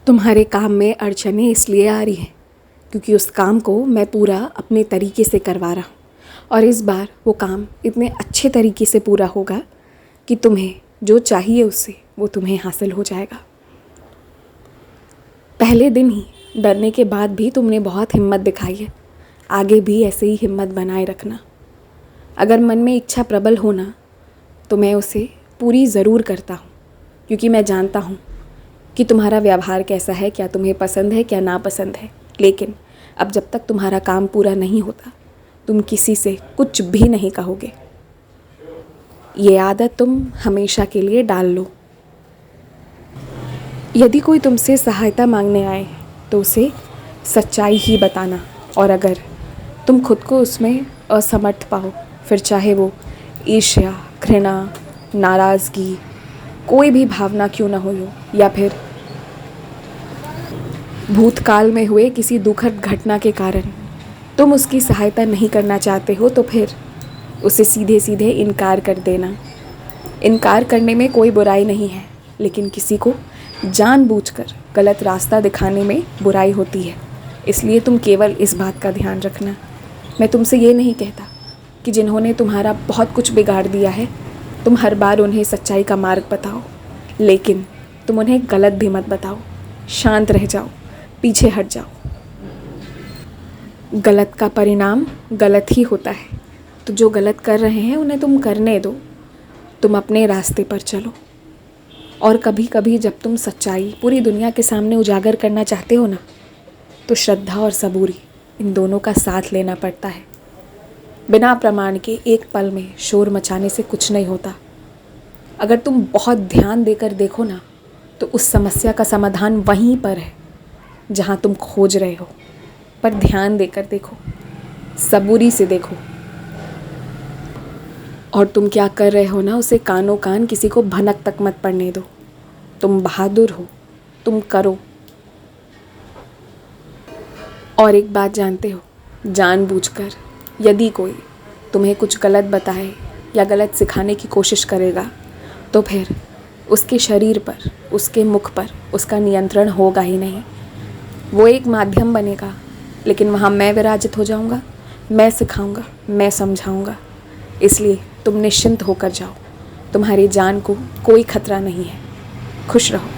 तुम्हारे काम में अड़चनें इसलिए आ रही हैं क्योंकि उस काम को मैं पूरा अपने तरीके से करवा रहा हूँ और इस बार वो काम इतने अच्छे तरीके से पूरा होगा कि तुम्हें जो चाहिए उससे वो तुम्हें हासिल हो जाएगा। पहले दिन ही डरने के बाद भी तुमने बहुत हिम्मत दिखाई है। आगे भी ऐसे ही हिम्मत बनाए रखना। अगर मन में इच्छा प्रबल हो ना तो मैं उसे पूरी ज़रूर करता हूँ, क्योंकि मैं जानता हूँ कि तुम्हारा व्यवहार कैसा है, क्या तुम्हें पसंद है क्या नापसंद है। लेकिन अब जब तक तुम्हारा काम पूरा नहीं होता तुम किसी से कुछ भी नहीं कहोगे। ये आदत तुम हमेशा के लिए डाल लो। यदि कोई तुमसे सहायता मांगने आए तो उसे सच्चाई ही बताना, और अगर तुम खुद को उसमें असमर्थ पाओ, फिर चाहे वो ईर्ष्या, घृणा, नाराज़गी, कोई भी भावना क्यों ना हो या फिर भूतकाल में हुए किसी दुखद घटना के कारण तुम उसकी सहायता नहीं करना चाहते हो, तो फिर उसे सीधे सीधे इनकार कर देना। इनकार करने में कोई बुराई नहीं है, लेकिन किसी को जानबूझकर गलत रास्ता दिखाने में बुराई होती है। इसलिए तुम केवल इस बात का ध्यान रखना। मैं तुमसे ये नहीं कहता कि जिन्होंने तुम्हारा बहुत कुछ बिगाड़ दिया है तुम हर बार उन्हें सच्चाई का मार्ग बताओ, लेकिन तुम उन्हें गलत भी मत बताओ। शांत रह जाओ, पीछे हट जाओ। गलत का परिणाम गलत ही होता है, तो जो गलत कर रहे हैं उन्हें तुम करने दो। तुम अपने रास्ते पर चलो। और कभी कभी जब तुम सच्चाई पूरी दुनिया के सामने उजागर करना चाहते हो ना, तो श्रद्धा और सबूरी इन दोनों का साथ लेना पड़ता है। बिना प्रमाण के एक पल में शोर मचाने से कुछ नहीं होता। अगर तुम बहुत ध्यान देकर देखो ना तो उस समस्या का समाधान वहीं पर है जहाँ तुम खोज रहे हो। पर ध्यान देकर देखो, सबूरी से देखो। और तुम क्या कर रहे हो ना उसे कानों कान किसी को भनक तक मत पड़ने दो। तुम बहादुर हो, तुम करो। और एक बात जानते हो, जानबूझकर यदि कोई तुम्हें कुछ गलत बताए या गलत सिखाने की कोशिश करेगा तो फिर उसके शरीर पर, उसके मुख पर उसका नियंत्रण होगा ही नहीं। वो एक माध्यम बनेगा, लेकिन वहाँ मैं विराजित हो जाऊँगा, मैं सिखाऊँगा, मैं समझाऊँगा। इसलिए तुम निश्चिंत होकर जाओ, तुम्हारी जान को कोई खतरा नहीं है। खुश रहो।